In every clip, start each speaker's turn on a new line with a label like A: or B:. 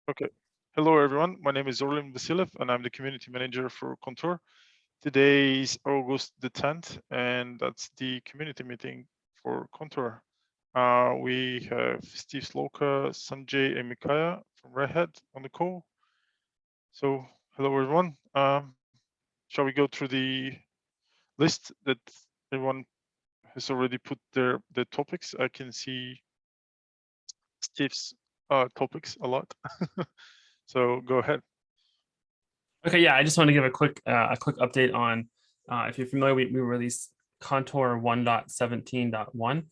A: Okay. Hello, everyone. My name is Orlin Vasilev, and I'm the community manager for Contour. Today is August the 10th, and that's the community meeting for Contour. We have Steve Sloka, Sanjay, and Mikaya from Red Hat on the call. So, hello, everyone. Shall we go through the list that everyone has already put their topics? I can see Steve's topics a lot. So go ahead.
B: Okay, yeah, I just want to give a quick update on if you're familiar, we released Contour 1.17.1,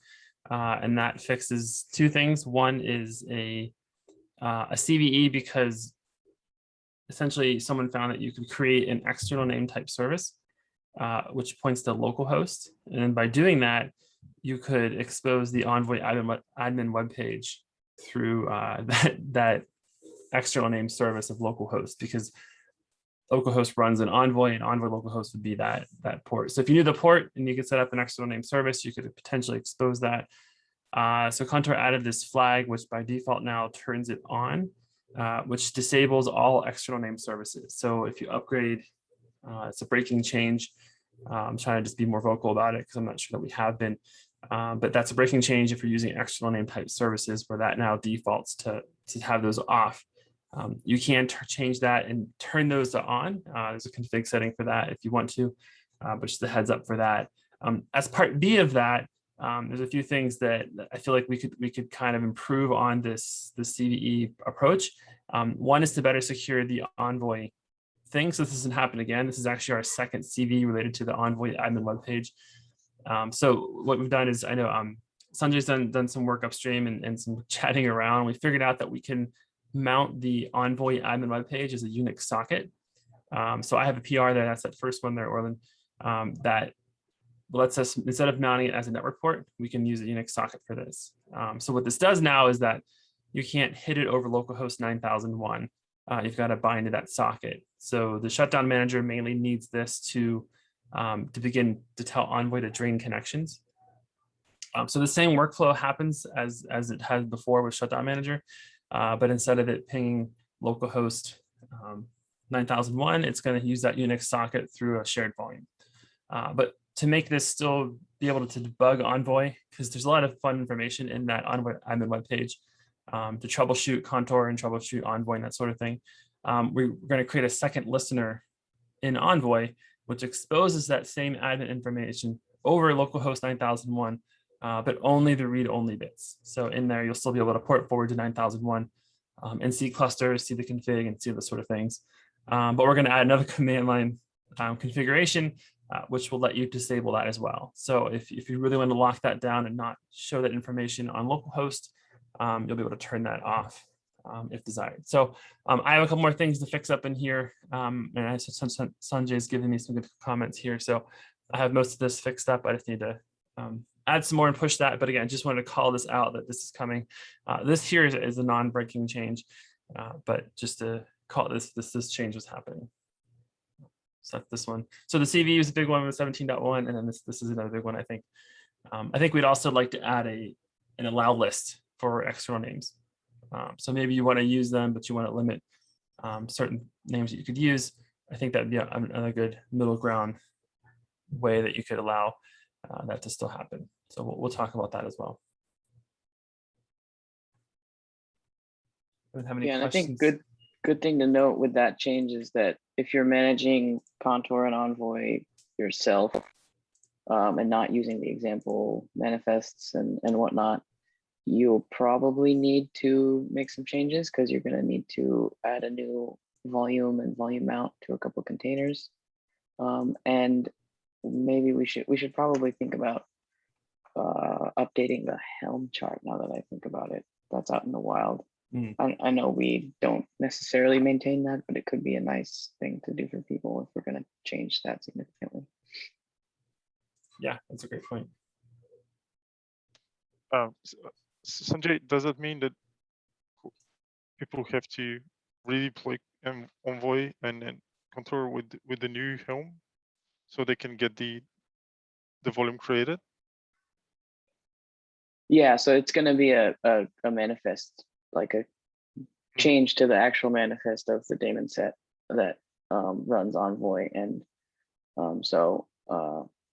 B: and that fixes two things. One is a CVE, because essentially someone found that you could create an external name type service, which points to localhost, and by doing that, you could expose the Envoy admin webpage through that external name service of localhost, because localhost runs an Envoy, and Envoy localhost would be that port. So if you knew the port and you could set up an external name service, you could potentially expose that. So Contour added this flag, which by default now turns it on, which disables all external name services. So if you upgrade, it's a breaking change. I'm trying to just be more vocal about it because I'm not sure that we have been. But that's a breaking change if you're using external name type services, where that now defaults to have those off. You can change that and turn those to on. There's a config setting for that if you want to, but just a heads up for that. As part B of that, there's a few things that I feel like we could kind of improve on this CVE approach. One is to better secure the Envoy thing, so this doesn't happen again. This is actually our second CV related to the Envoy admin webpage. So what we've done is, I know Sanjay's done some work upstream and some chatting around. We figured out that we can mount the Envoy admin webpage as a Unix socket. So I have a PR there. That's that first one there, Orlin, that lets us, instead of mounting it as a network port, we can use a Unix socket for this. So what this does now is that you can't hit it over localhost 9001. You've got to bind to that socket. So the shutdown manager mainly needs this to begin to tell Envoy to drain connections. So the same workflow happens as it had before with shutdown manager, but instead of it pinging localhost 9001, it's going to use that Unix socket through a shared volume. But to make this still be able to debug Envoy, because there's a lot of fun information in that Envoy admin webpage, to troubleshoot Contour and troubleshoot Envoy and that sort of thing, we're going to create a second listener in Envoy, which exposes that same admin information over localhost 9001, but only the read-only bits. So in there, you'll still be able to port forward to 9001 and see clusters, see the config, and see those sort of things. But we're going to add another command line configuration, which will let you disable that as well. So if you really want to lock that down and not show that information on localhost, you'll be able to turn that off if desired. So I have a couple more things to fix up in here. And Sanjay's giving me some good comments here. So I have most of this fixed up. I just need to add some more and push that. But again, just wanted to call this out that this is coming. This here is a non-breaking change, but just to call this change was happening. So that's this one. So the CV is a big one with 17.1, and then this is another big one, I think. I think we'd also like to add an allow list for external names. So maybe you want to use them, but you want to limit certain names that you could use. I think that'd be another good middle ground way that you could allow that to still happen. So we'll talk about that as well. Have any
C: and
B: questions?
C: I think good thing to note with that change is that if you're managing Contour and Envoy yourself and not using the example manifests and whatnot, you'll probably need to make some changes because you're going to need to add a new volume and volume mount to a couple of containers. And maybe we should probably think about updating the Helm chart now that I think about it. That's out in the wild. I know we don't necessarily maintain that, but it could be a nice thing to do for people if we're going to change that significantly.
B: Yeah, that's a great point.
A: Sanjay, does that mean that people have to redeploy Envoy and then Contour with the new Helm so they can get the volume created?
C: Yeah, so it's going to be a manifest, like change to the actual manifest of the daemon set that runs Envoy. And so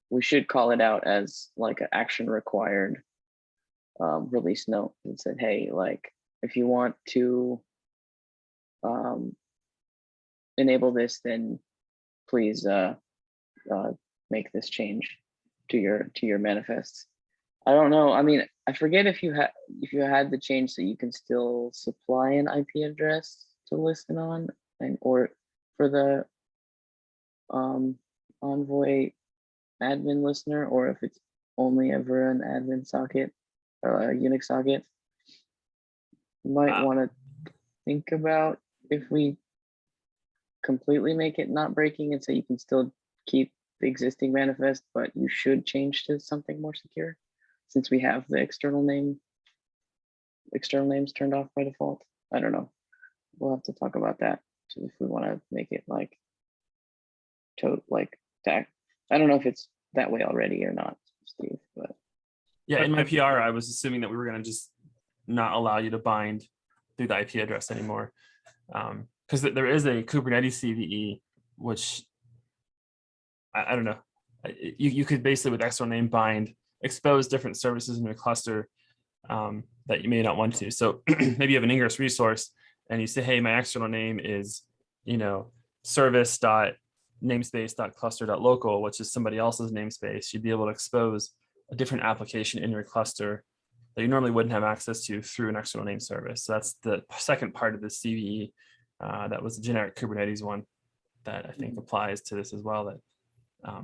C: we should call it out as like an action required release note and said, hey, like if you want to enable this, then please make this change to your manifests. I don't know. I mean, I forget if you had the change so you can still supply an IP address to listen on, and or for the Envoy admin listener, or if it's only ever an admin socket or a Unix socket. You might want to think about if we completely make it not breaking and so you can still keep the existing manifest, but you should change to something more secure since we have the external names turned off by default. I don't know. We'll have to talk about that if we want to make it like tag. I don't know if it's that way already or not, Steve, but
B: yeah, in my PR, I was assuming that we were going to just not allow you to bind through the IP address anymore. Because there is a Kubernetes CVE, which I don't know. You could basically with external name bind, expose different services in your cluster that you may not want to. So maybe you have an ingress resource and you say, hey, my external name is, service.namespace.cluster.local, which is somebody else's namespace. You'd be able to expose a different application in your cluster that you normally wouldn't have access to through an external name service. So that's the second part of the CVE. That was a generic Kubernetes one that I think applies to this as well. That I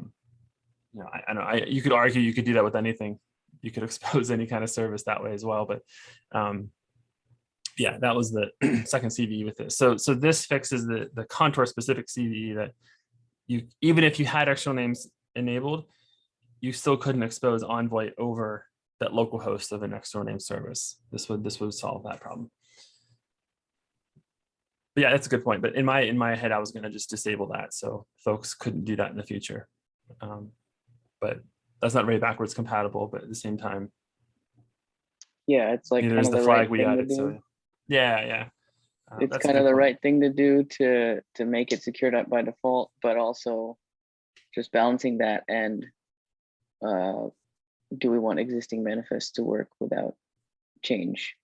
B: know you could argue you could do that with anything. You could expose any kind of service that way as well. But yeah, that was the second CVE with this. So this fixes the contour specific CVE that even if you had external names enabled, you still couldn't expose Envoy over that local host of an external name service. This would solve that problem. But yeah, that's a good point. But in my head, I was going to just disable that so folks couldn't do that in the future. But that's not very backwards compatible. But at the same time,
C: yeah, it's like
B: there's the flag we added. So yeah,
C: it's kind of the right thing to do to make it secured up by default, but also just balancing that and do we want existing manifests to work without change?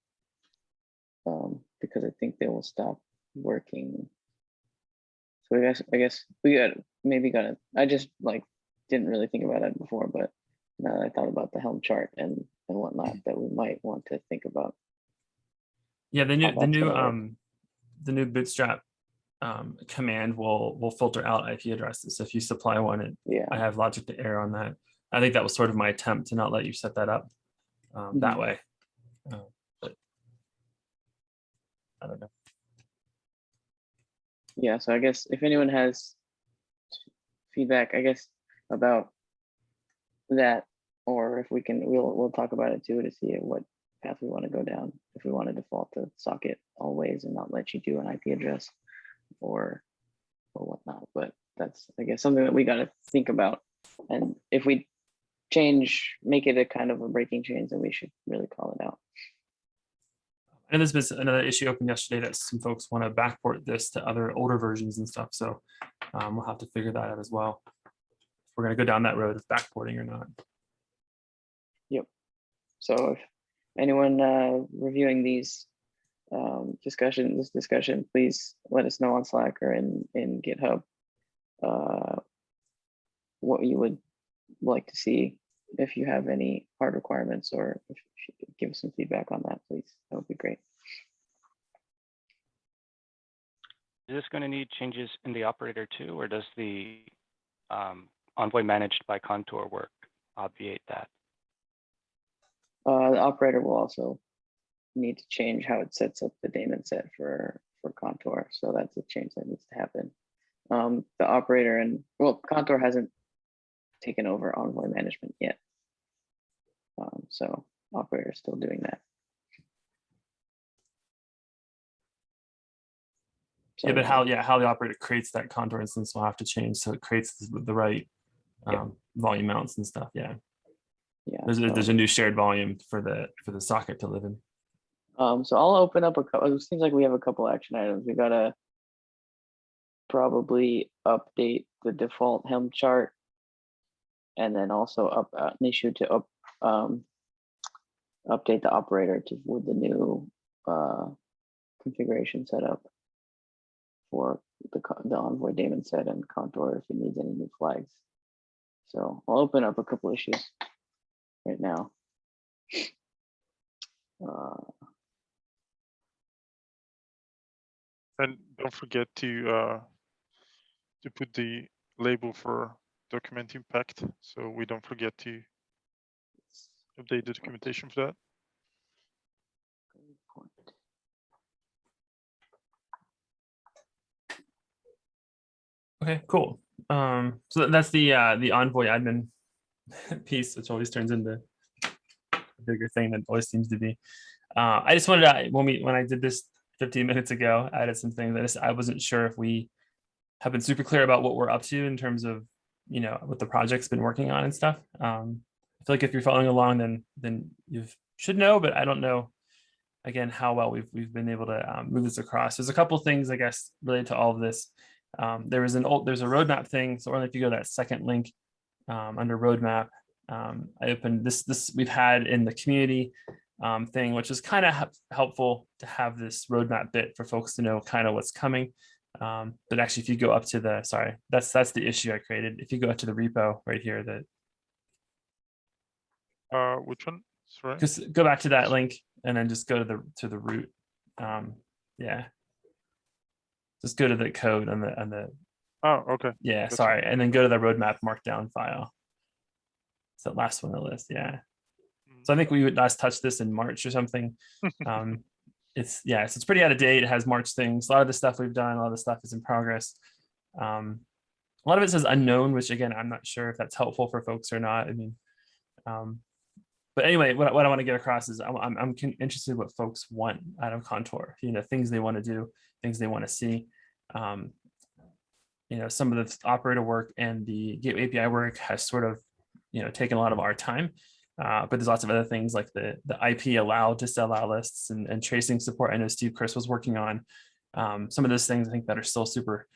C: Because I think they will stop working. So I guess we got I just didn't really think about it before, but now that I thought about the Helm chart and whatnot, that we might want to think about.
B: Yeah, the new Bootstrap command will filter out IP addresses. So if you supply one, I have logic to error on that. I think that was sort of my attempt to not let you set that up that way. But I don't know.
C: Yeah, so I guess if anyone has feedback, I guess about that, or if we can, we'll talk about it too to see what path we want to go down. If we want to default to socket always and not let you do an IP address or whatnot. But that's, I guess, something that we got to think about. And if we make it a kind of a breaking change, then we should really call it out.
B: And there's been another issue open yesterday that some folks want to backport this to other older versions and stuff. So we'll have to figure that out as well. If we're going to go down that road of backporting or not.
C: Yep. So if anyone reviewing this discussion, please let us know on Slack or in GitHub what you would like to see. If you have any hard requirements, or if you could give us some feedback on that, please, that would be great.
D: Is this going to need changes in the operator too, or does the Envoy managed by Contour work obviate that?
C: The operator will also need to change how it sets up the daemon set for Contour. So that's a change that needs to happen. The operator Contour hasn't taken over Envoy management yet. So operator is still doing that. So,
B: yeah, but how the operator creates that Contour instance will have to change so it creates the right volume mounts and stuff. Yeah. There's a new shared volume for the socket to live in.
C: So I'll open up a couple. It seems like we have a couple action items. We gotta probably update the default Helm chart, and then also an issue to update the operator with the new configuration setup for the Envoy daemon set and Contour if it needs any new flags. So I'll open up a couple issues right now.
A: And don't forget to put the label for document impact, so we don't forget to update the documentation for that.
B: Okay, cool. So that's the Envoy admin piece, which always turns into a bigger thing than it always seems to be. I just wanted to, when I did this 15 minutes ago, I added some things. I wasn't sure if we have been super clear about what we're up to in terms of, what the project's been working on and stuff. I feel like if you're following along, then you should know, but I don't know, again, how well we've been able to move this across. There's a couple things, I guess, related to all of this. There's a roadmap thing. So only if you go to that second link under roadmap, I opened this we've had in the community thing, which is kind of helpful to have this roadmap bit for folks to know kind of what's coming. But actually, if you go up to the, sorry, that's the issue I created. If you go up to the repo right here,
A: Which one? Sorry.
B: Just go back to that link and then just go to the root. Yeah. Just go to the code on the.
A: Oh, okay.
B: Yeah,
A: That's
B: sorry, and then go to the roadmap markdown file. It's the last one on the list. Yeah. So I think we would last touch this in March or something. It's pretty out of date. It has March things. A lot of the stuff we've done, a lot of the stuff is in progress. A lot of it says unknown, which again, I'm not sure if that's helpful for folks or not. I mean, but anyway, what I want to get across is I'm interested in what folks want out of Contour. Things they want to do, things they want to see. Some of the operator work and the Gateway API work has sort of, taken a lot of our time. But there's lots of other things like the IP allow disallow lists and tracing support. I know Steve Chris was working on some of those things, I think, that are still super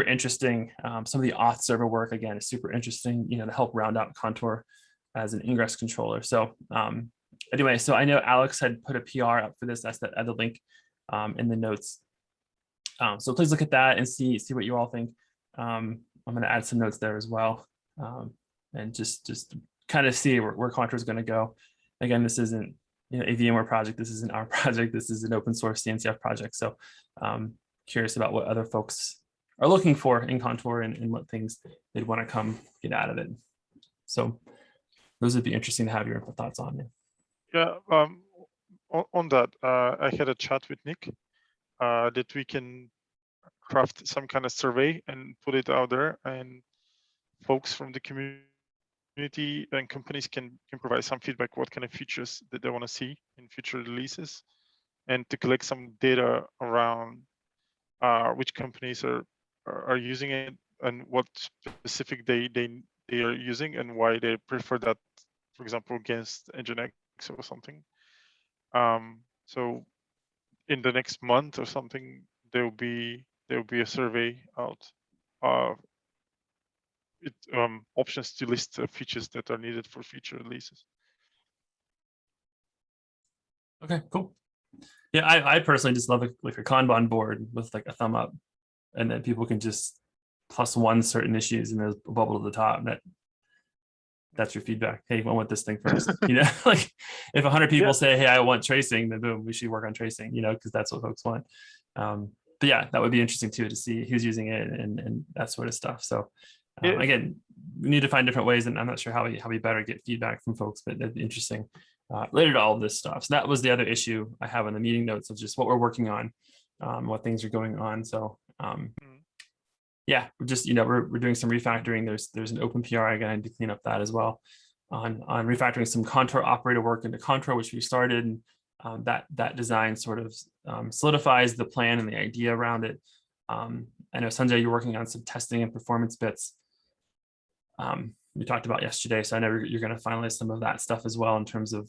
B: interesting. Some of the auth server work, again, is super interesting, to help round out Contour as an ingress controller. So anyway, so I know Alex had put a PR up for this. That's the other link in the notes. So please look at that and see what you all think. I'm going to add some notes there as well, and just kind of see where Contour is going to go. Again, this isn't a VMware project. This isn't our project. This is an open source CNCF project. So curious about what other folks are looking for in Contour and what things they'd want to come get out of it. So those would be interesting to have your thoughts on.
A: Yeah. On that, I had a chat with Nick that we can craft some kind of survey and put it out there, and folks from the community and companies can provide some feedback, what kind of features that they want to see in future releases, and to collect some data around which companies are using it and what specific they are using and why they prefer that, for example, against Nginx or something. So in the next month or something, there will be a survey out of options to list features that are needed for future releases.
B: Okay, cool. Yeah, I personally just love a Kanban board with like a thumb up, and then people can just +1 certain issues and there's a bubble at the top. That's your feedback. Hey, I want this thing first. Like if 100 people say, hey, I want tracing, then boom, we should work on tracing, because that's what folks want. But yeah, that would be interesting too, to see who's using it and that sort of stuff. So again, we need to find different ways, and I'm not sure how we better get feedback from folks, but it'd be interesting related to all of this stuff. So that was the other issue I have in the meeting notes of just what we're working on, what things are going on. So yeah, we're just, we're doing some refactoring. There's an open PR. I'm going to clean up that as well on refactoring some Contour operator work into Contour, which we started. And that design sort of solidifies the plan and the idea around it. I know, Sanjay, you're working on some testing and performance bits we talked about yesterday. So I know you're going to finalize some of that stuff as well in terms of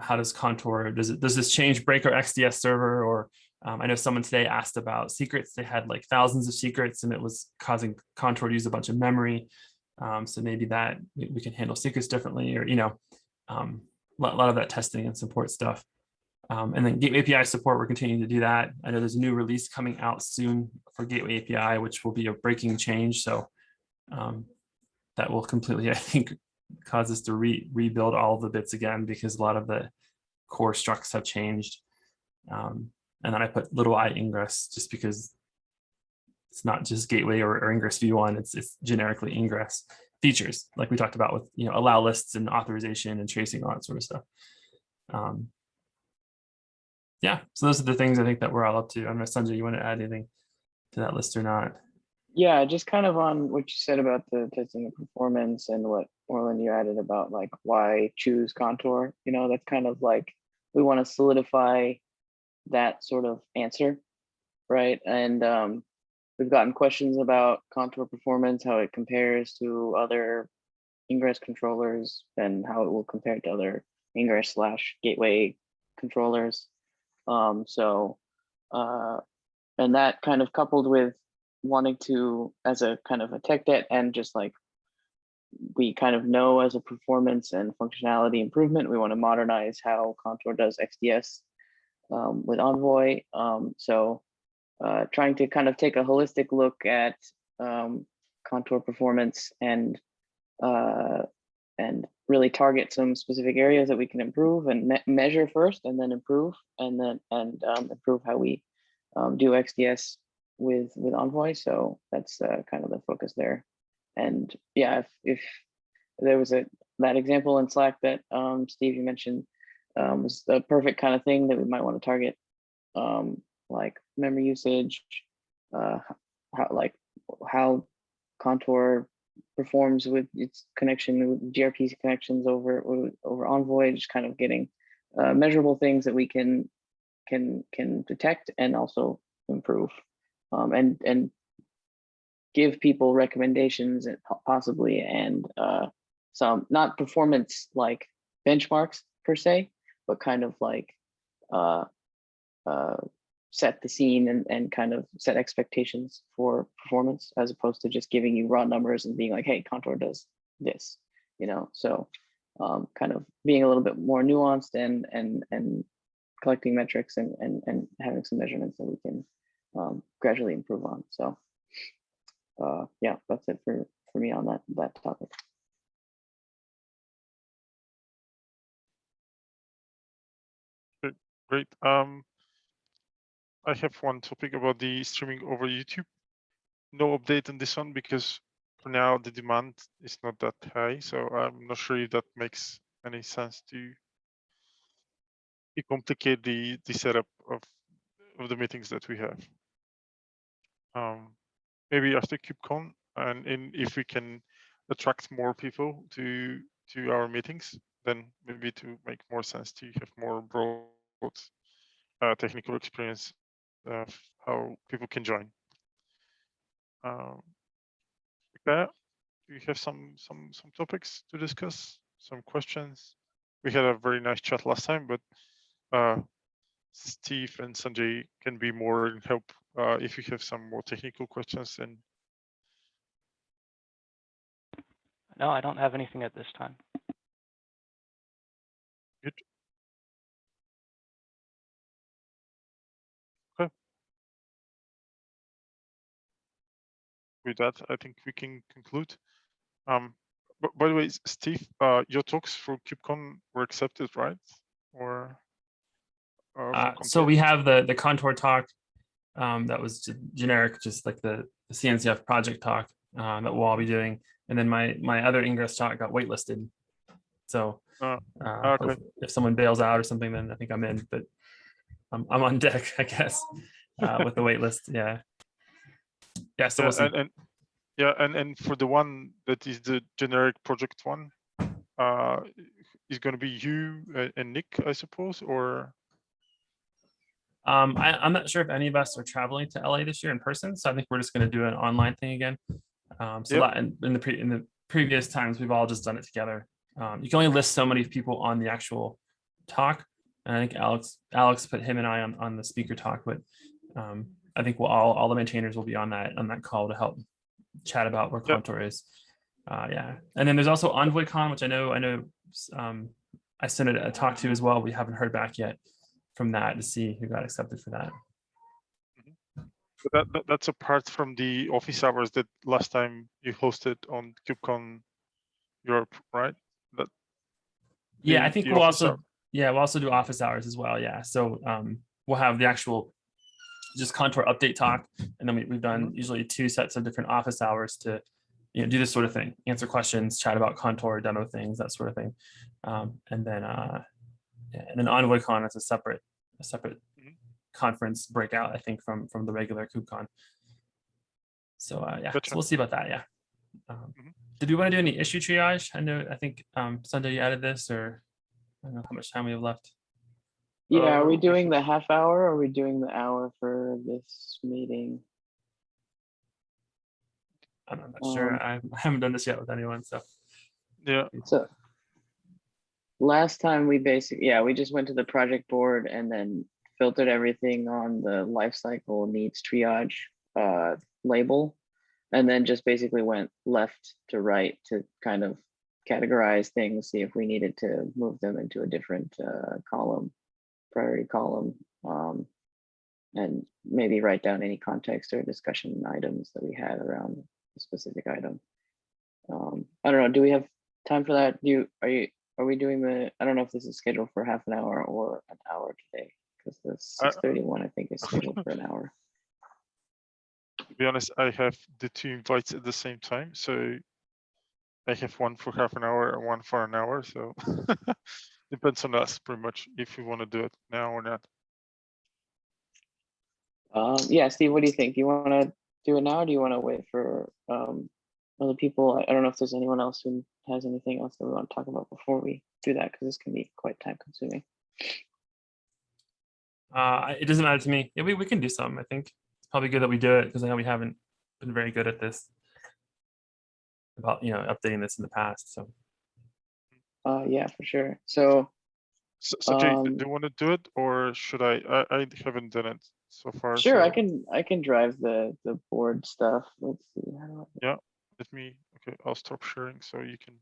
B: how does Contour, does this change break our XDS server? Or I know someone today asked about secrets. They had like thousands of secrets and it was causing Contour to use a bunch of memory. So maybe that we can handle secrets differently, or, a lot of that testing and support stuff. And then Gateway API support, we're continuing to do that. I know there's a new release coming out soon for Gateway API, which will be a breaking change. So that will completely, I think, cause us to rebuild all the bits again, because a lot of the core structs have changed. And then I put little I ingress just because it's not just gateway or ingress v1, it's generically ingress features, like we talked about with allow lists and authorization and tracing, all that sort of stuff. Yeah, so those are the things I think that we're all up to. I don't know, Sanjay, you want to add anything to that list or not?
C: Yeah, just kind of on what you said about the testing of performance and what Orland you added about like why choose Contour. That's kind of like we want to solidify that sort of answer, right? And we've gotten questions about Contour performance, how it compares to other ingress controllers, and how it will compare to other ingress/gateway controllers. And that kind of coupled with wanting to, as a kind of a tech debt, and just like we kind of know as a performance and functionality improvement, we want to modernize how Contour does XDS with Envoy. Trying to kind of take a holistic look at Contour performance and really target some specific areas that we can improve and measure first, and then improve, and improve how we do XDS with Envoy. So that's kind of the focus there. And yeah, if there was that example in Slack that Steve, you mentioned, was the perfect kind of thing that we might want to target, like memory usage, how Contour performs with its connection with gRPC connections over Envoy, just kind of getting measurable things that we can detect and also improve, and give people recommendations possibly, and some not performance like benchmarks per se, but kind of like set the scene and kind of set expectations for performance, as opposed to just giving you raw numbers and being like, hey, Contour does this, so kind of being a little bit more nuanced and collecting metrics and having some measurements that we can gradually improve on. So yeah, that's it for me on that topic.
A: Great. I have one topic about the streaming over YouTube. No update on this one because for now the demand is not that high. So I'm not sure if that makes any sense to complicate the setup of the meetings that we have. Maybe after KubeCon, and if we can attract more people to our meetings, then maybe to make more sense to have more broad technical experience of how people can join. Claire, do you have some topics to discuss? Some questions? We had a very nice chat last time, but Steve and Sanjay can be more in help if you have some more technical questions. And
D: No, I don't have anything at this time.
A: good. Okay. With that, I think we can conclude. But by the way, Steve, your talks for KubeCon were accepted, right? Or
B: so we have the Contour talk that was generic, just like the CNCF project talk that we'll all be doing, and then my other ingress talk got waitlisted. So
A: okay.
B: if someone bails out or something, then I think I'm in, but I'm on deck, I guess, with the waitlist. Yeah. So we'll see.
A: And for the one that is the generic project one, is going to be you and Nick, I suppose, or
B: I'm not sure if any of us are traveling to LA this year in person, so I think we're just going to do an online thing again. That in the previous times we've all just done it together. You can only list so many people on the actual talk. And I think Alex put him and I on the speaker talk, but I think all the maintainers will be on that call to help chat about where
A: Yep.
B: Contour is. Yeah, and then there's also EnvoyCon, which I know I sent a talk to as well. We haven't heard back yet from that to see who got accepted for that.
A: So that's apart from the office hours that last time you hosted on KubeCon Europe, right?
B: Yeah, I think we'll
A: office
B: also we'll also do office hours as well. Yeah, so we'll have the actual just Contour update talk, and then we've done usually 2 sets of different office hours to do this sort of thing, answer questions, chat about Contour, demo things, that sort of thing, and then EnvoyCon is a separate conference breakout, I think, from the regular KubeCon. So yeah,
A: Gotcha.
B: so we'll see about that. Yeah. Did we want to do any issue triage? I think Sunday you added this, or I don't know how much time we have left.
C: Yeah, are we doing the half hour or are we doing the hour for this meeting?
B: I'm not sure. I haven't done this yet with anyone, so.
A: Yeah.
C: So last time we we just went to the project board and then filtered everything on the lifecycle needs triage label, and then just basically went left to right to kind of categorize things, see if we needed to move them into a different priority column, and maybe write down any context or discussion items that we had around a specific item. I don't know, do we have time for that? Are we doing I don't know if this is scheduled for half an hour or an hour today, because the 6:31 I think is scheduled for an hour.
A: To be honest, I have the 2 invites at the same time, so I have one for half an hour and one for an hour. So depends on us pretty much if we want to do it now or not.
C: Yeah, Steve, what do you think? Do you want to do it now, or do you want to wait for other people? I don't know if there's anyone else who has anything else that we want to talk about before we do that, because this can be quite time consuming.
B: It doesn't matter to me. Yeah, we can do something. I think it's probably good that we do it, because I know we haven't been very good at this, about updating this in the past. So
C: yeah, for sure. So
A: Sanjay, do you want to do it, or should I haven't done it so far.
C: Sure,
A: so.
C: I can drive the board stuff. Let's see. How do I...
A: Yeah, okay, I'll stop sharing so you can.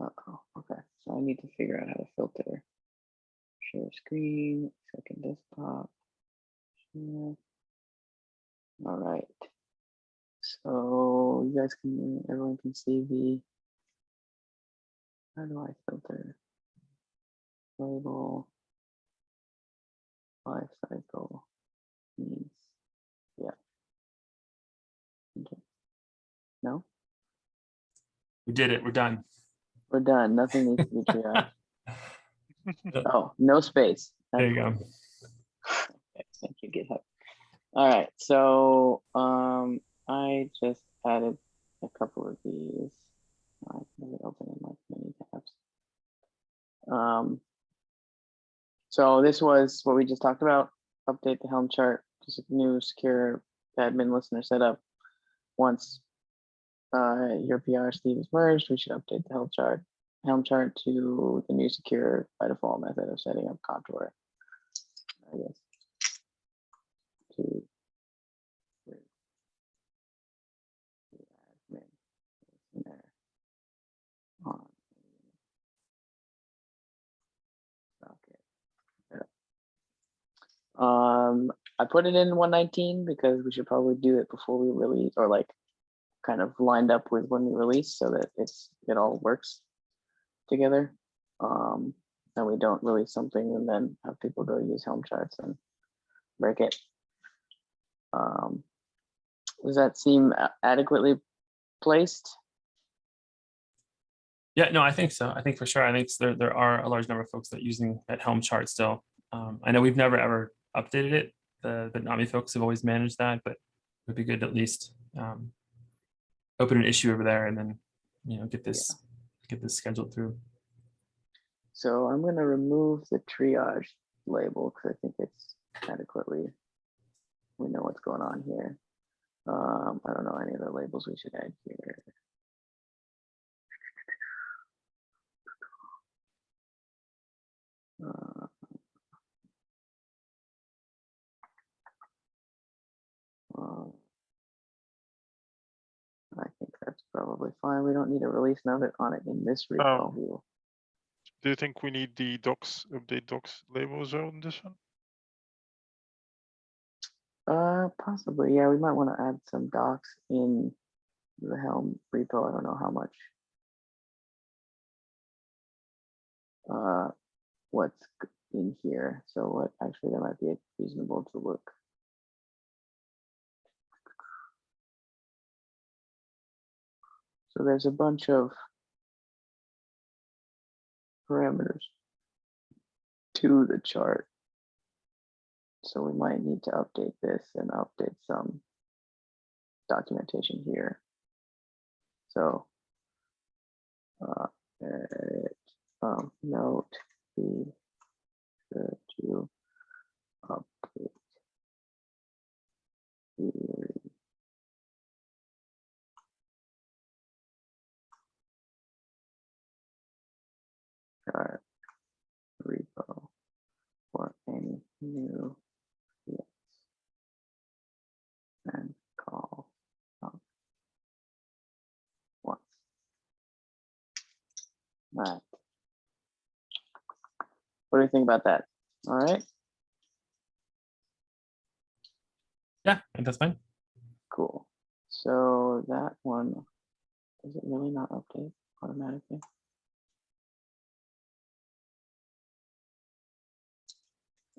C: Okay, so I need to figure out how to filter. Share screen, second desktop. Share. All right. So you guys everyone can see the, how do I filter? Label, life cycle, needs, yeah. Okay. No?
B: we did it. We're done.
C: We're done. Nothing needs to be triaged. Oh, no space.
B: There you go.
C: Okay, thank you, GitHub. All right, so I just added a couple of these. I have it open in like many tabs. So this was what we just talked about. Update the Helm chart, just a new secure admin listener setup. Once your PR Steve is merged, we should update the Helm chart to the new secure by default method of setting up Contour. I guess. 2, 3. Admin listener on. Okay. I put it in 119 because we should probably do it before we release, or like kind of lined up with when we release, so that it all works together. And we don't release something and then have people go use Helm charts and break it. Does that seem adequately placed?
B: Yeah, no, I think so. I think for sure. I think there are a large number of folks that are using that Helm chart still. I know we've never ever updated it. The NAMI folks have always managed that, but it would be good to at least open an issue over there and then get this scheduled through.
C: So I'm going to remove the triage label because I think it's adequately, we know what's going on here. I don't know any other labels we should add here. Uh, uh, I think that's probably fine. We don't need a release note on it in this repo. We will.
A: Do you think we need the docs, update docs labels on this one?
C: Possibly, yeah. We might want to add some docs in the Helm repo. I don't know how much. What's in here? So what? Actually, that might be reasonable to look. So there's a bunch of parameters to the chart. So we might need to update this and update some documentation here. So note be sure to update the chart repo for any new fields and call up once. All right. What do you think about that? All right.
B: Yeah, I think that's fine.
C: Cool. So that one, does it really not update automatically?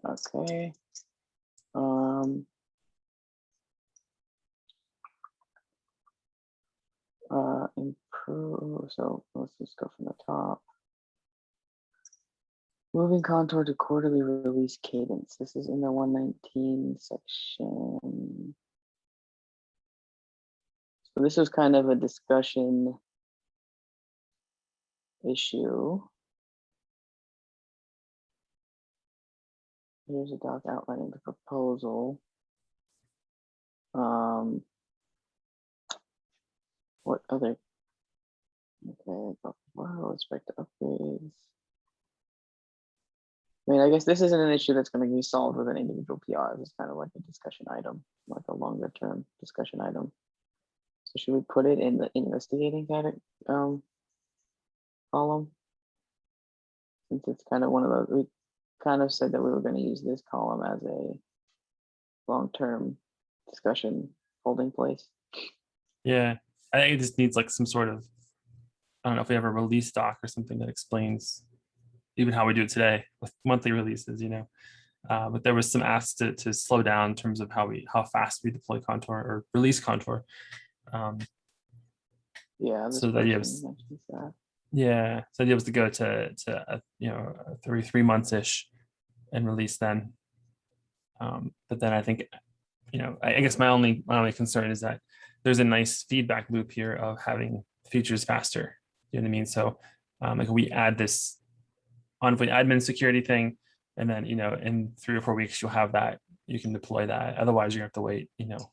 C: Okay. Improve. So let's just go from the top. Moving contour to quarterly release cadence. This is in the 119 section. So this was kind of a discussion issue. Here's a doc outlining the proposal. What other? Okay, wow, respect to upgrades. I mean, I guess this isn't an issue that's going to be solved with an individual PR. It's kind of like a discussion item, like a longer term discussion item. So should we put it in the investigating column? Since it's kind of one of those, we kind of said that we were going to use this column as a long-term discussion holding place.
B: Yeah, I think it just needs like some sort of, I don't know if we have a release doc or something that explains even how we do it today with monthly releases, you know. But there was some asks to slow down in terms of how fast we deploy Contour or release Contour.
C: Yeah, this
B: so the idea was,
C: that.
B: yeah, so the idea was to go to you know, 3 months ish and release then. But then I think, you know, I guess my only concern is that there's a nice feedback loop here of having features faster. You know what I mean? So like we add this Envoy admin security thing, and then, you know, in 3 or 4 weeks you'll have that. You can deploy that. Otherwise, you have to wait, you know,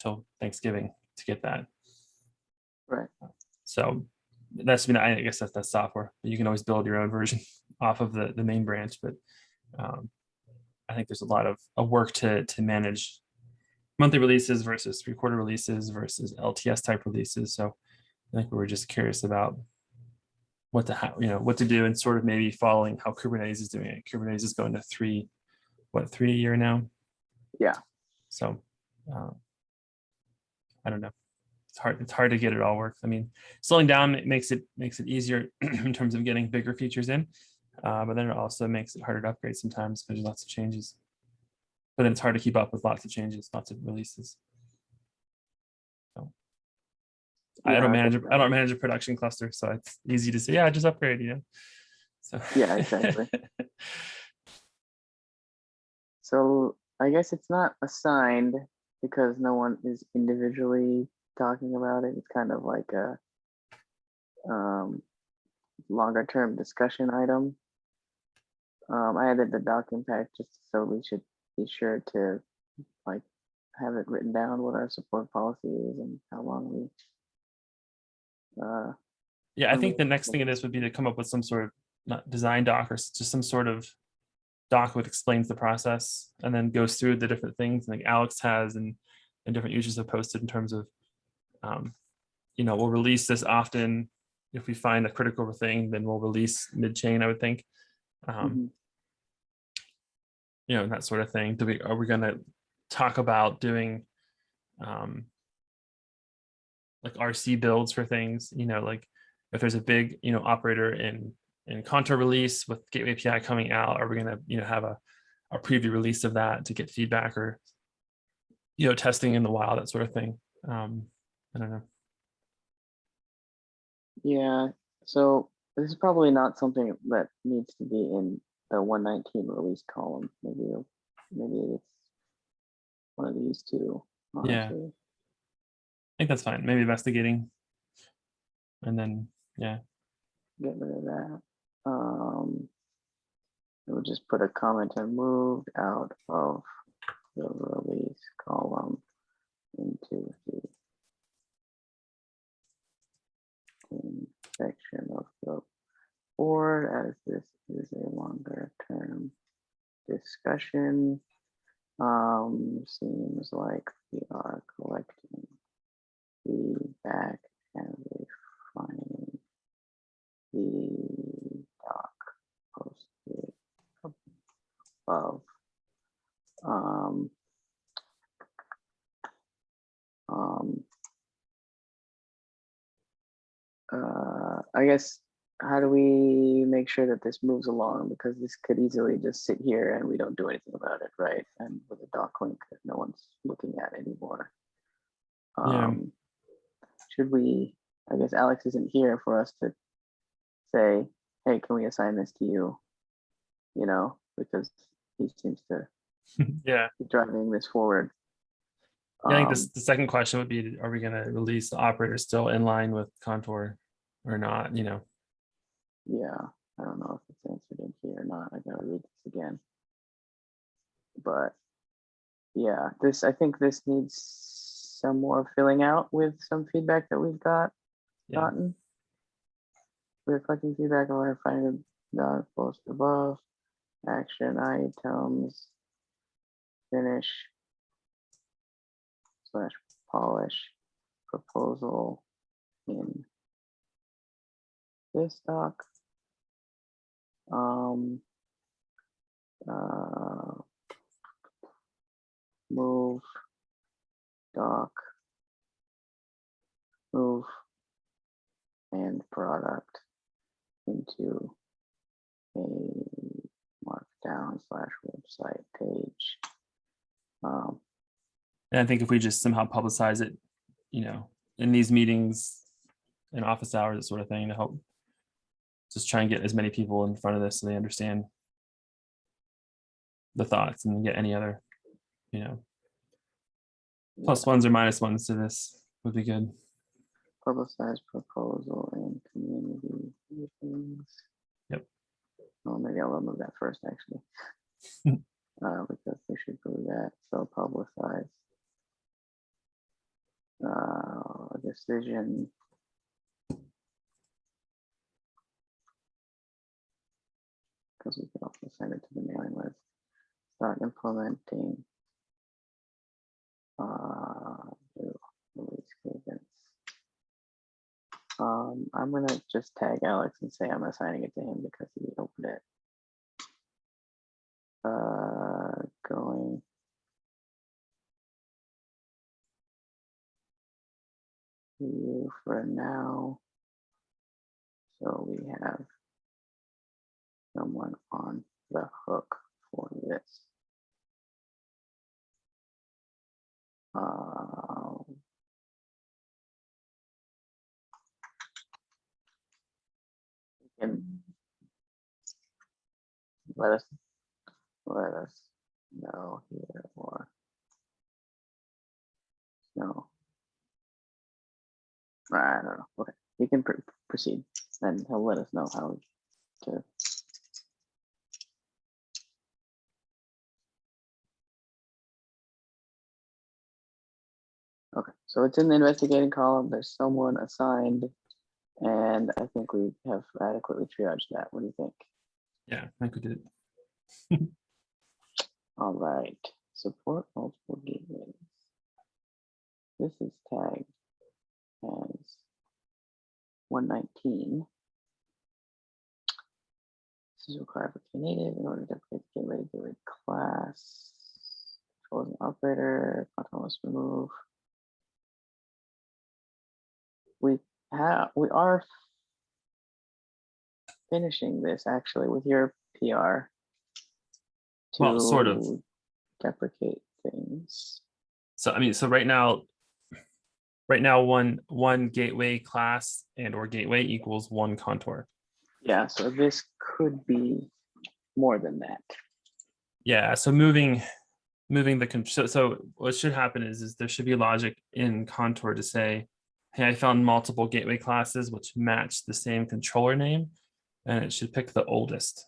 B: till Thanksgiving to get that.
C: Right.
B: So that's, I guess that's software. You can always build your own version off of the main branch, but I think there's a lot of work to manage monthly releases versus 3/4 releases versus LTS type releases. So I think we were just curious about what to do, and sort of maybe following how Kubernetes is doing it. Kubernetes is going to 3 a year now.
C: Yeah.
B: So I don't know. It's hard to get it all work. I mean, slowing down makes it easier in terms of getting bigger features in, but then it also makes it harder to upgrade sometimes because there's lots of changes. But then it's hard to keep up with lots of changes, lots of releases. So
C: Yeah,
B: I don't manage a production cluster, so it's easy to say, yeah, just upgrade, you know. So
C: yeah, exactly. So I guess it's not assigned because no one is individually talking about it. It's kind of like a longer term discussion item. I added the doc impact just so we should be sure to like have it written down what our support policy is and how long we
B: yeah, I think the next thing in this would be to come up with some sort of not design doc, or just some sort of doc that explains the process and then goes through the different things like Alex has and different users have posted in terms of, we'll release this often. If we find a critical thing, then we'll release mid-chain, I would think. That sort of thing. Are we going to talk about doing like RC builds for things, like if there's a big, operator in Contour release with Gateway API coming out, are we going to, have a preview release of that to get feedback or, testing in the wild, that sort of thing. I don't know.
C: Yeah, so this is probably not something that needs to be in the 119 release column. Maybe it's one of these two. Honestly.
B: Yeah, I think that's fine. Maybe investigating, and then
C: get rid of that. We'll just put a commenter moved out of the release column into the section of the board, as this is a longer term discussion. Seems like we are collecting feedback and refining the doc posted above. I guess, how do we make sure that this moves along? Because this could easily just sit here and we don't do anything about it, right? And with a doc link that no one's looking at anymore. Should we, I guess Alex isn't here for us to say, hey, can we assign this to you? Because he seems to be driving this forward.
B: I think the second question would be, are we going to release the operator still in line with Contour or not?
C: Yeah, I don't know if it's answered in here or not. I gotta read this again. But yeah, I think this needs some more filling out with some feedback that we've gotten. We're collecting feedback on finding the post above, action items, finish / polish proposal in this doc. Move doc, move and product into a markdown / website page.
B: And I think if we just somehow publicize it, in these meetings, in office hours, that sort of thing, to help just try and get as many people in front of this so they understand the thoughts and get any other, plus ones or minus ones to this would be good.
C: Publicize proposal and community meetings.
B: Yep.
C: Oh, maybe I'll remove that first, actually. Because we should do that. So publicize a decision. Because we can also send it to the mailing list. Start implementing new release cadence. I'm gonna just tag Alex and say I'm assigning it to him because he opened it. Going to you for now. So we have someone on the hook for this. And let us know here or no. I don't know. Okay, you can proceed, and he'll let us know how to. Okay, so it's in the investigating column. There's someone assigned And I think we have adequately triaged that. What do you think?
B: Yeah, I think we did it.
C: All right, support multiple gateways. This is tagged as 119. This is required for Knative in order to deploy the gateway class. Controls an operator, control must remove. We are finishing this actually with your PR to
B: Well, sort of.
C: deprecate things.
B: So I mean, so right now, one gateway class and or gateway equals one contour.
C: Yeah, so this could be more than that.
B: Yeah, so moving so what should happen is there should be logic in contour to say, hey, I found multiple gateway classes which match the same controller name, and it should pick the oldest,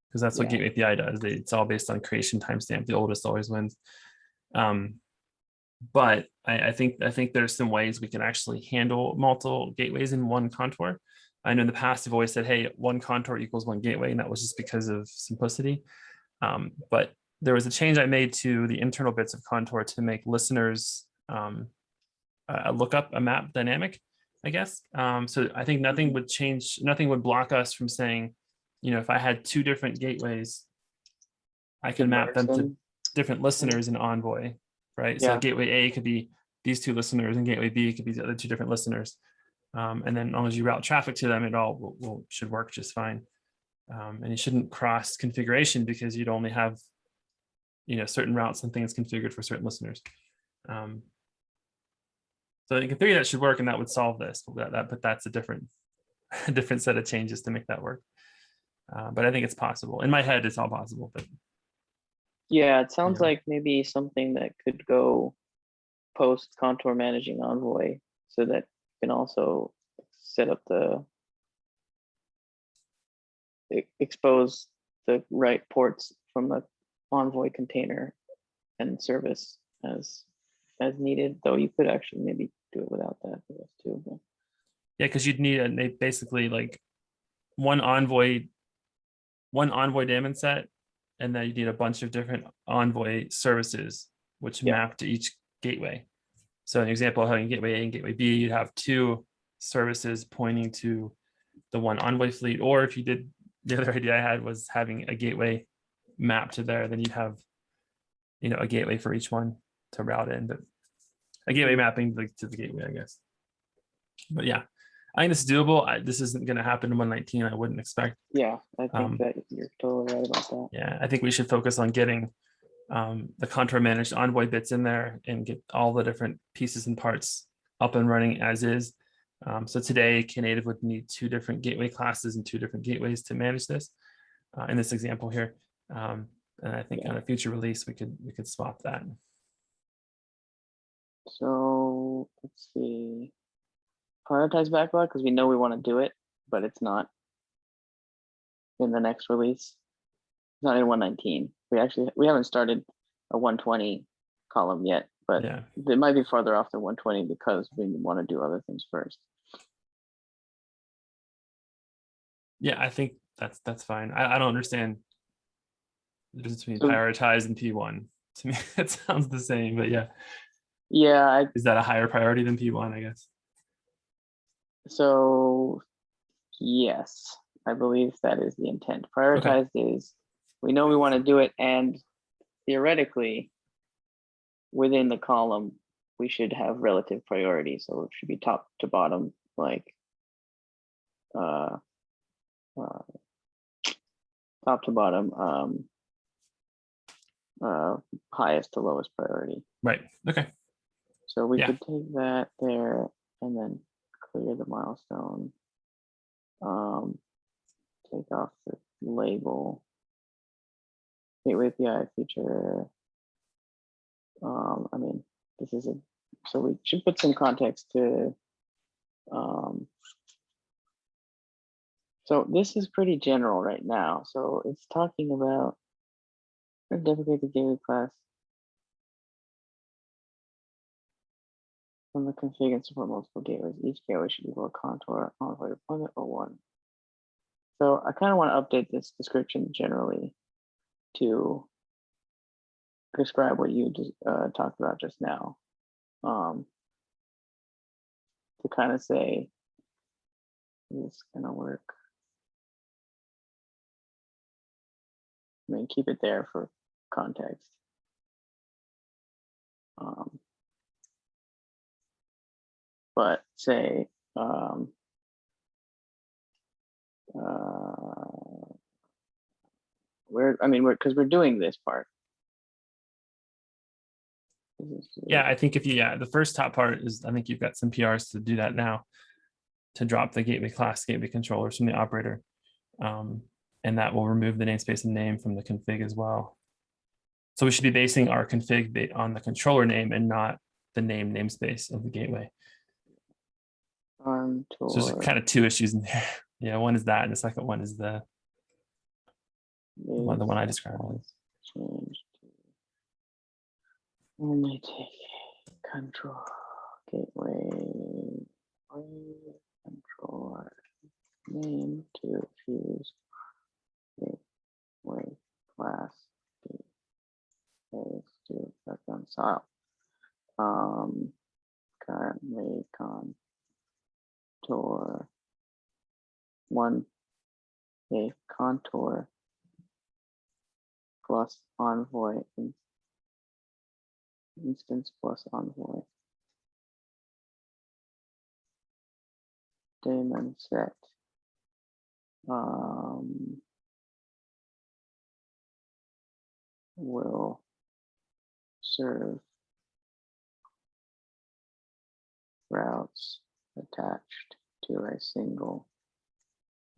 B: because that's what
C: Yeah.
B: Gateway API does. It's all based on creation timestamp. The oldest always wins. But I think there's some ways we can actually handle multiple gateways in one contour. I know in the past I've always said, hey, one contour equals one gateway, and that was just because of simplicity. But there was a change I made to the internal bits of contour to make listeners a lookup, a map dynamic, I guess. So I think nothing would change, nothing would block us from saying, if I had two different gateways, I can map them to different listeners in Envoy, right? So
C: Yeah.
B: gateway A could be these two listeners and gateway B could be the other two different listeners. And then as long as you route traffic to them, it all should work just fine. And you shouldn't cross configuration because you'd only have, certain routes and things configured for certain listeners. So in theory that should work, and that would solve this. But that's a different set of changes to make that work. But I think it's possible. In my head, it's all possible. But
C: yeah, it sounds
B: Yeah.
C: like maybe something that could go post contour managing Envoy, so that you can also set up expose the right ports from the Envoy container and service as needed. Though you could actually maybe do it without that too. But
B: yeah, because you'd need basically like one Envoy daemon set, and then you need a bunch of different Envoy services which
C: Yeah.
B: map to each gateway. So an example of having gateway A and gateway B, you'd have two services pointing to the one Envoy fleet. Or if you did, the other idea I had was having a gateway map to there, then you'd have, a gateway for each one to route in, but a gateway mapping to the gateway, I guess. But yeah, I think this is doable. This isn't going to happen in 119. I wouldn't expect.
C: yeah, I think that you're totally right about that.
B: Yeah, I think we should focus on getting the contour managed Envoy bits in there and get all the different pieces and parts up and running as is. So today, Knative would need two different gateway classes and two different gateways to manage this. In this example here, and I think on a future release we could swap that.
C: So let's see. Prioritize backlog, because we know we want to do it, but it's not in the next release. It's not in 119. We haven't started a 120 column yet, but
B: Yeah,
C: it might be farther off than 120 because we want to do other things first.
B: yeah, I think that's fine. I don't understand the difference between
C: So-
B: prioritize and P1. To me, it sounds the same, but yeah,
C: Yeah,
B: is that a higher priority than P1? I guess.
C: so yes, I believe that is the intent. Prioritized is we know we want to do it, and theoretically within the column we should have relative priority, so it should be top to bottom, like top to bottom, highest to lowest priority.
B: Right. Okay.
C: So we
B: Yeah.
C: could take that there and then clear the milestone. Take off the label. Gateway API feature. I mean, this is so we should put some context to. So this is pretty general right now. So it's talking about deprecate the gateway class. From the config and support multiple gateways. Each gateway should be both contour, envoy deployment, or one. So I kind of want to update this description generally to describe what you just talked about just now. To kind of say, is this gonna work? I mean, keep it there for context. But say, because we're doing this part.
B: Yeah, I think if you, the first top part is, I think you've got some PRs to do that now, to drop the gateway class, gateway controllers from the operator. And that will remove the namespace and name from the config as well. So we should be basing our config on the controller name and not the namespace of the gateway. So there's kind of two issues in there. Yeah, one is that, and the second one is the one I described.
C: Change to only take control gateway controller name to choose gateway class gateways to reconcile. Currently contour one a contour plus envoy instance plus envoy daemon set will serve routes attached to a single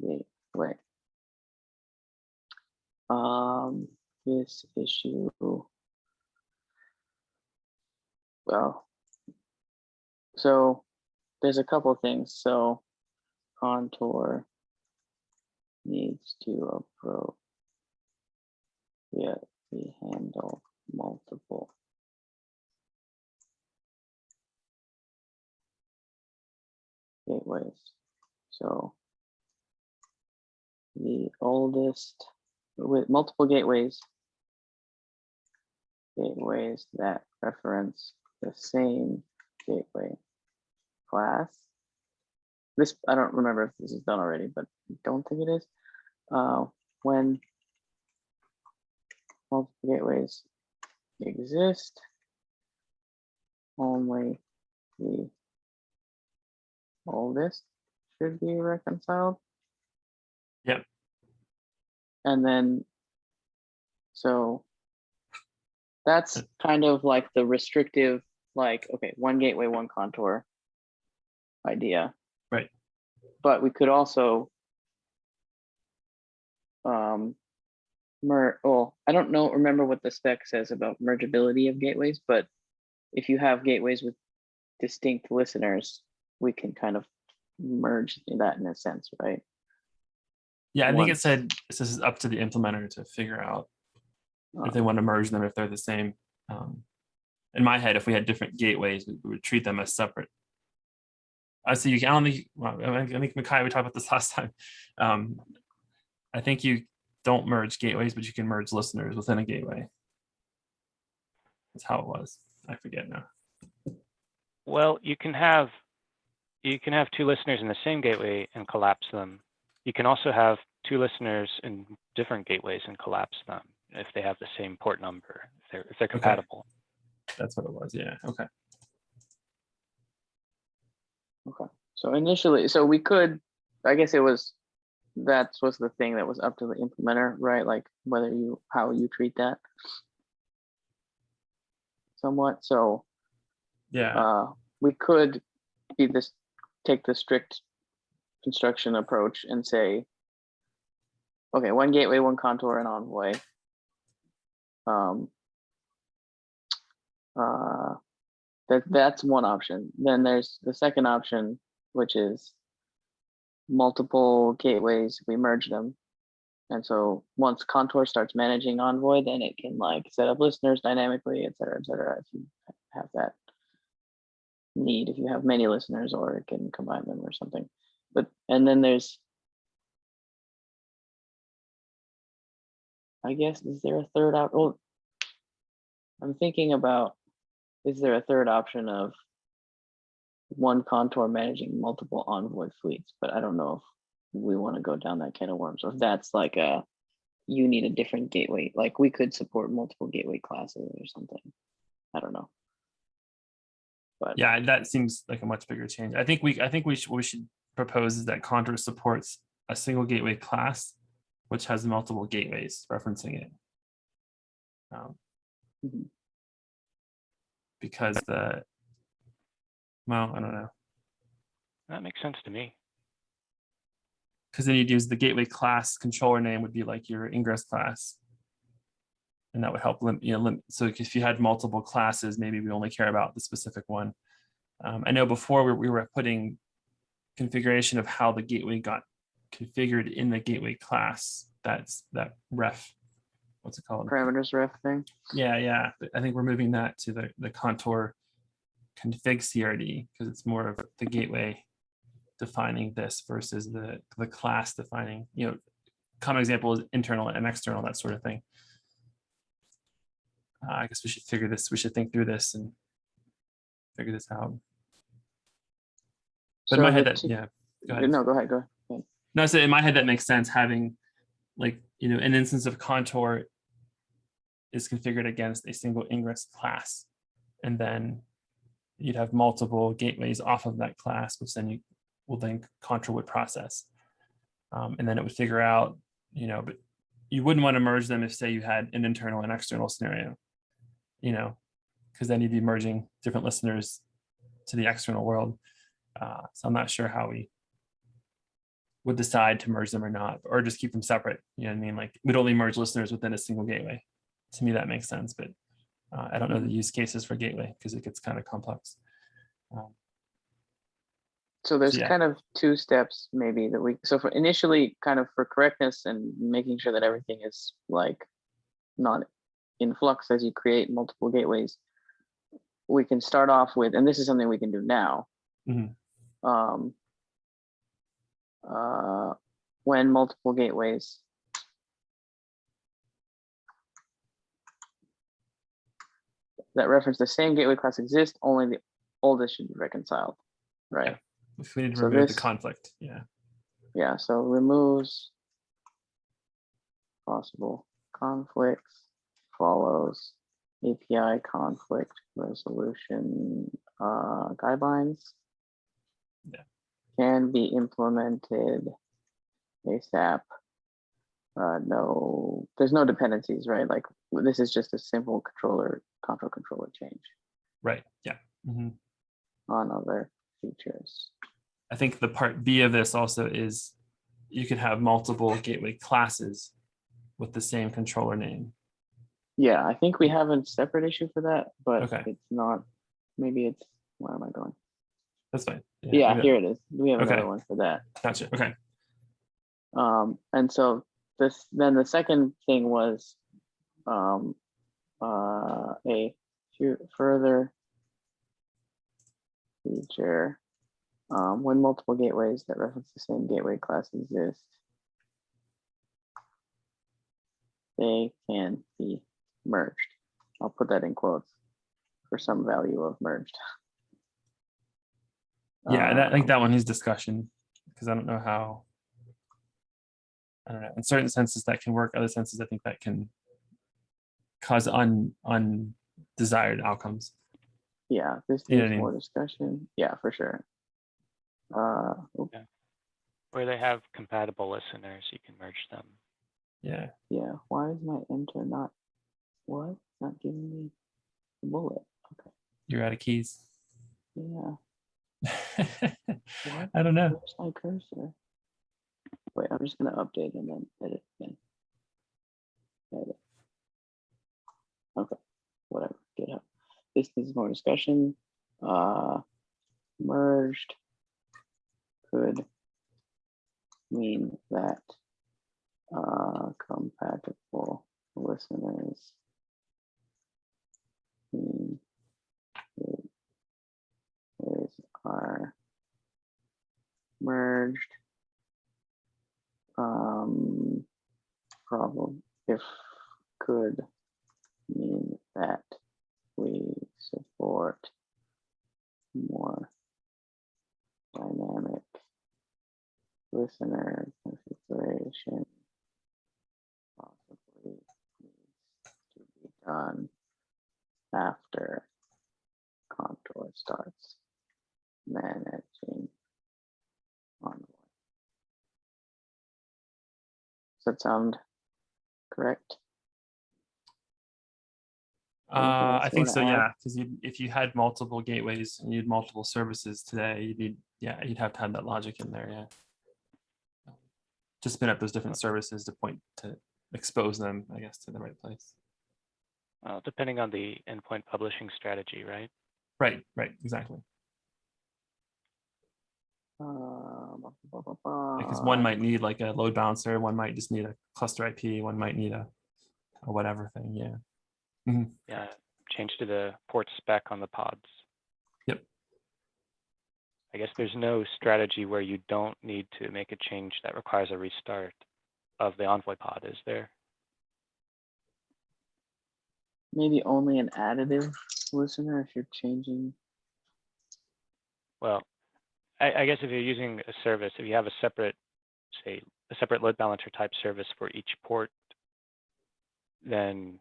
C: gateway. This issue, well, so there's a couple things. So contour needs to appropriately handle multiple gateways. So the oldest with multiple gateways that reference the same gateway class. This, I don't remember if this is done already, but I don't think it is. When multiple gateways exist, only the oldest should be reconciled.
B: Yep.
C: And then, so that's kind of like the restrictive, like, okay, one gateway, one contour idea.
B: Right.
C: But we could also, well, I don't remember what the spec says about mergeability of gateways, but if you have gateways with distinct listeners, we can kind of merge that in a sense, right?
B: Yeah, I think it said this is up to the implementer to figure out if they want to merge them, if they're the same. In my head, if we had different gateways, we would treat them as separate. So you can only, well, I think Mikhail, we talked about this last time. I think you don't merge gateways, but you can merge listeners within a gateway. That's how it was. I forget now.
D: Well, you can have two listeners in the same gateway and collapse them. You can also have two listeners in different gateways and collapse them if they have the same port number, if they're compatible.
B: Okay. That's what it was. Yeah. Okay.
C: Okay. So initially, so we could, I guess it was, that was the thing that was up to the implementer, right? Like how you treat that somewhat. So
B: yeah,
C: we could take the strict construction approach and say, okay, one gateway, one contour, and envoy. That's one option. Then there's the second option, which is multiple gateways, we merge them. And so once contour starts managing envoy, then it can like set up listeners dynamically, et cetera, if you have that need if you have many listeners, or it can combine them or something. But, and then there's, I guess, is there a third option? Well, I'm thinking about, is there a third option of one Contour managing multiple Envoy fleets? But I don't know if we want to go down that can of worms. So if that's like you need a different gateway, like we could support multiple gateway classes or something. I don't know. But
B: Yeah, that seems like a much bigger change. I think we should propose is that Contour supports a single gateway class, which has multiple gateways referencing it.
C: Mhm.
B: Because well, I don't know.
D: That makes sense to me.
B: Because then you'd use the gateway class controller name would be like your ingress class. And that would help limit. So if you had multiple classes, maybe we only care about the specific one. I know before we were putting configuration of how the gateway got configured in the gateway class. That's that ref. What's it called?
C: parameters ref thing.
B: Yeah. But I think we're moving that to the Contour config CRD because it's more of the gateway defining this versus the class defining. Common example is internal and external, that sort of thing. I guess we should figure this. We should think through this and figure this out. But in my head, yeah. Go ahead.
C: No, go ahead.
B: No, so in my head that makes sense. Having an instance of Contour is configured against a single ingress class, and then you'd have multiple gateways off of that class, which then Contour would process, and then it would figure out, but you wouldn't want to merge them if, say, you had an internal and external scenario, because then you'd be merging different listeners to the external world. So I'm not sure how we would decide to merge them or not, or just keep them separate. You know what I mean? Like we'd only merge listeners within a single gateway. To me, that makes sense, but I don't know the use cases for gateway because it gets kind of complex.
C: So there's kind of two steps maybe that so for initially kind of for correctness and making sure that everything is like not in flux as you create multiple gateways, we can start off with, and this is something we can do now.
B: Mm-hmm.
C: When multiple gateways that reference the same gateway class exist, only the oldest should be reconciled, right?
B: Yeah. If we need to remove the conflict, yeah.
C: Yeah, so removes possible conflicts, follows API conflict resolution guidelines.
B: Yeah.
C: Can be implemented ASAP. No, there's no dependencies, right? Like this is just a simple controller change.
B: Right. Yeah. Mm-hmm.
C: On other features.
B: I think the part B of this also is you could have multiple gateway classes with the same controller name.
C: Yeah, I think we have a separate issue for that, but
B: okay.
C: It's not. Maybe it's, where am I going?
B: That's fine.
C: Yeah, here it is. We have another one for that.
B: Gotcha. Okay.
C: And so then the second thing was a further feature. When multiple gateways that reference the same gateway class exist, they can be merged. I'll put that in quotes for some value of merged.
B: Yeah, I think that one needs discussion because I don't know how. I don't know. In certain senses that can work. Other senses, I think that can cause undesired outcomes.
C: Yeah, this needs more discussion. Yeah, for sure.
D: Yeah. Where they have compatible listeners, you can merge them.
B: Yeah.
C: Yeah. Why is my enter not giving me the bullet? Okay.
B: You're out of keys.
C: Yeah.
B: I don't know.
C: Where's my cursor? Wait, I'm just gonna update and then edit again. Edit. Okay. Whatever. GitHub. This needs more discussion. Merged could mean that compatible listeners mean a are merged. Problem if could mean that we support more dynamic listener configuration, possibly needs to be done after Contour starts managing Envoy. Does that sound correct? Anything else
B: I
C: you
B: think
C: wanna
B: so,
C: add?
B: yeah, because if you had multiple gateways and you had multiple services today, you'd have to have that logic in there, yeah. To spin up those different services to point to expose them, I guess, to the right place.
D: Depending on the endpoint publishing strategy, right?
B: Right, exactly. Because one might need like a load balancer, one might just need a cluster IP, one might need a whatever thing, yeah.
D: Yeah, change to the port spec on the pods.
B: Yep.
D: I guess there's no strategy where you don't need to make a change that requires a restart of the Envoy pod, is there?
C: Maybe only an additive listener if you're changing.
D: Well, I guess if you're using a service, if you have a separate, say, a separate load balancer type service for each port, then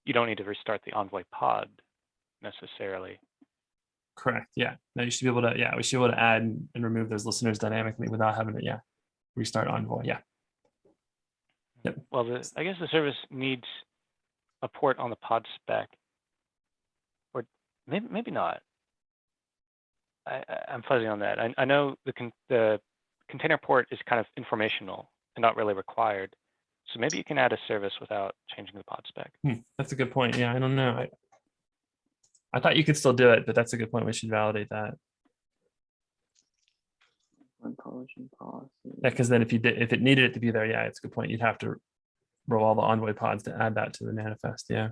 D: you don't need to restart the Envoy pod necessarily.
B: Correct, yeah. Now you should be able to, we should be able to add and remove those listeners dynamically without having to, restart Envoy, yeah. Yep.
D: Well, I guess the service needs a port on the pod spec, or maybe not. I'm fuzzy on that. I know the container port is kind of informational and not really required. So maybe you can add a service without changing the pod spec.
B: That's a good point. Yeah, I don't know. I thought you could still do it, but that's a good point. We should validate that.
C: Publishing policy.
B: Yeah, because then if it needed it to be there, yeah, it's a good point. You'd have to roll all the Envoy pods to add that to the manifest. Yeah.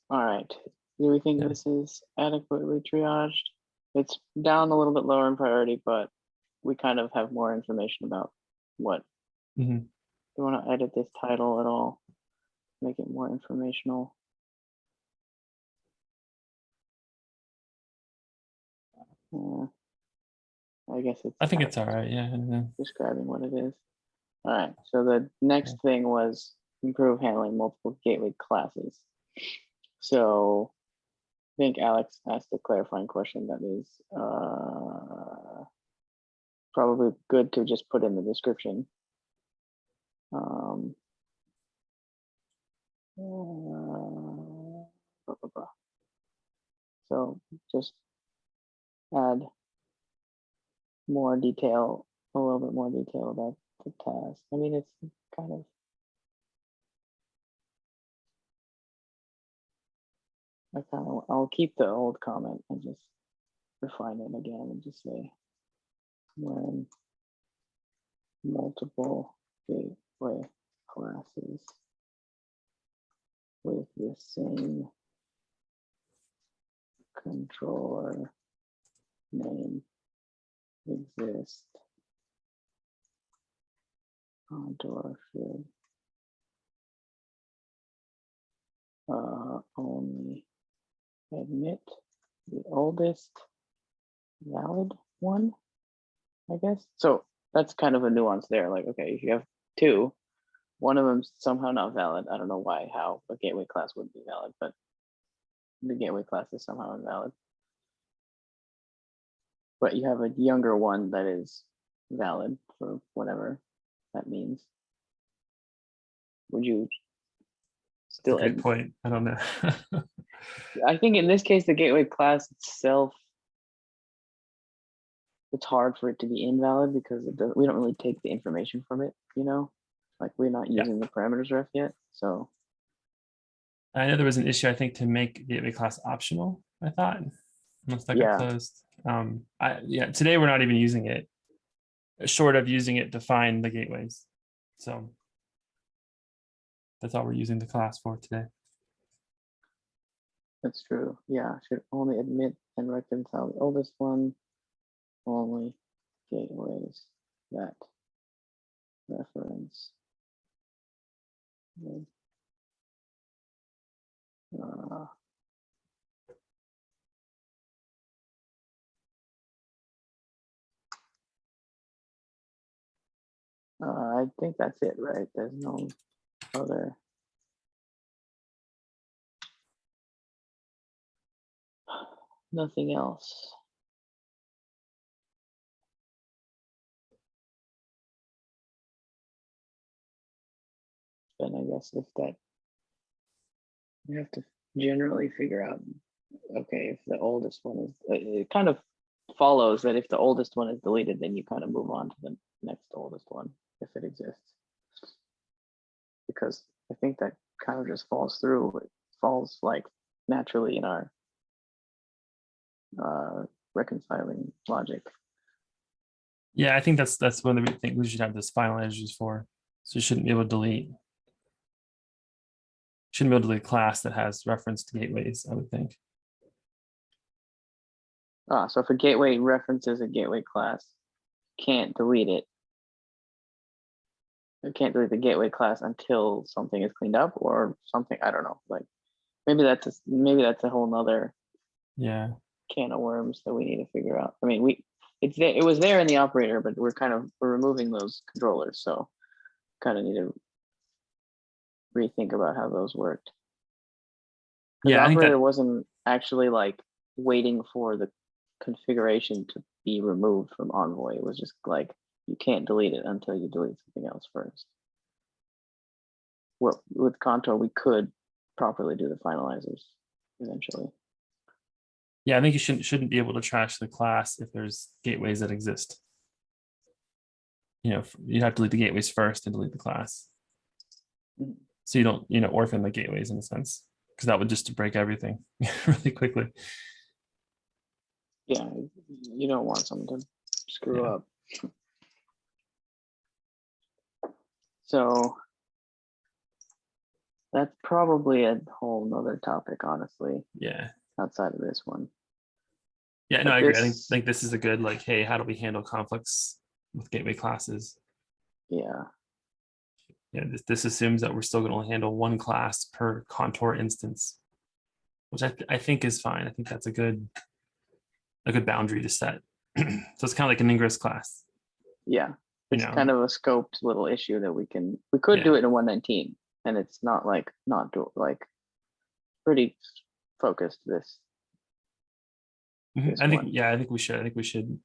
C: All right. Do we think this is adequately triaged? It's down a little bit lower in priority, but we kind of have more information about what.
B: Mhm.
C: You want to edit this title at all? Make it more informational. I guess
B: I think it's all right. Yeah.
C: Describing what it is. All right. So the next thing was improve handling multiple gateway classes. So I think Alex asked a clarifying question that is probably good to just put in the description. So just add more detail, a little bit more detail about the task. I mean, it's kind of, I'll keep the old comment and just refine it again and just say when multiple gateway classes with the same controller name exist, Contour should only admit the oldest valid one, I guess. So that's kind of a nuance there. Like, okay, if you have two, one of them's somehow not valid. I don't know why, how a gateway class would be valid, but the gateway class is somehow invalid. But you have a younger one that is valid for whatever that means. Would you still?
B: That's a great point. I don't know.
C: I think in this case, the gateway class itself, it's hard for it to be invalid because we don't really take the information from it, you know, like we're not using the parameters ref yet. So
B: I know there was an issue, I think, to make gateway class optional, I thought, once that got closed. Today we're not even using it, short of using it to find the gateways. So That's all we're using the class for today.
C: That's true. Yeah, should only admit and reconcile the oldest one, only gateways that reference. Uh, I think that's it, right? There's no other. Nothing else. Then I guess if that, you have to generally figure out, okay, if the oldest one is, it kind of follows that if the oldest one is deleted, then you kind of move on to the next oldest one, if it exists. Because I think that kind of just falls through. It falls like naturally in our reconciling logic.
B: Yeah, I think that's one of the things we should have this finalizers for. So you shouldn't be able to delete. Shouldn't be able to delete a class that has reference to gateways, I would think.
C: So if a gateway references a gateway class, can't delete it. You can't delete the gateway class until something is cleaned up or something. I don't know. Like maybe that's a whole nother can of worms that we need to figure out. I mean, it's there. It was there in the operator, but we're removing those controllers, so kind of need to rethink about how those worked.
B: Yeah,
C: the
B: I think
C: operator
B: that
C: wasn't actually like waiting for the configuration to be removed from Envoy. It was just like you can't delete it until you delete something else first. Well, with Contour, we could properly do the finalizers eventually.
B: yeah, I think you shouldn't be able to trash the class if there's gateways that exist. You know, you have to delete the gateways first and delete the class.
C: Mhm.
B: So you don't, orphan the gateways in a sense, because that would just break everything really quickly.
C: Yeah, you don't want someone to screw up. So that's probably a whole nother topic, honestly,
B: Yeah.
C: outside of this one.
B: Yeah, no,
C: But
B: I agree. I
C: this-
B: think this is a good, like, hey, how do we handle conflicts with gateway classes?
C: Yeah,
B: Yeah, this assumes that we're still going to handle one class per Contour instance, which I think is fine. I think that's a good boundary to set. So it's kind of like an ingress class.
C: yeah. It's
B: know.
C: kind of a scoped little issue that we could do it in 119, and it's not like pretty focused this.
B: I think we should,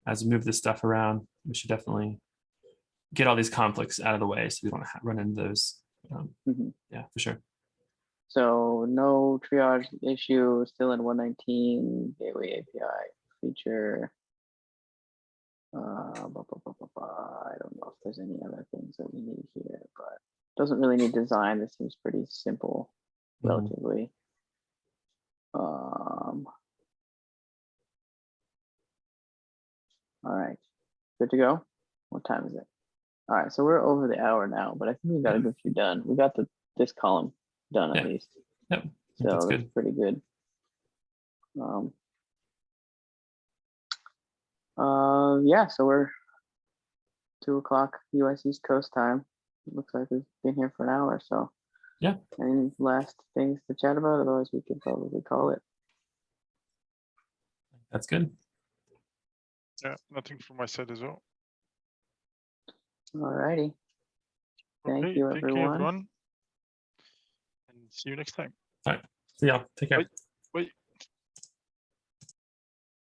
B: as we move this stuff around, we should definitely get all these conflicts out of the way so we don't run into those. Yeah, for sure.
C: So no triage issue, still in 119, gateway API feature. I don't know if there's any other things that we need here, but doesn't really need design. This seems pretty simple, relatively. All right, good to go. What time is it? All right, so we're over the hour now, but I think we got a good few done. We got this column done at least.
B: Yep.
C: So that's
B: good.
C: pretty good. Yeah, so we're 2 o'clock US East Coast time. It looks like we've been here for an hour, so
B: yeah.
C: Any last things to chat about? Otherwise, we could probably call it.
B: That's good.
A: Yeah, nothing from my side as well.
C: All righty. Thank you, everyone.
A: And see you next time.
B: All right. See y'all. Take care.
A: Bye. Bye.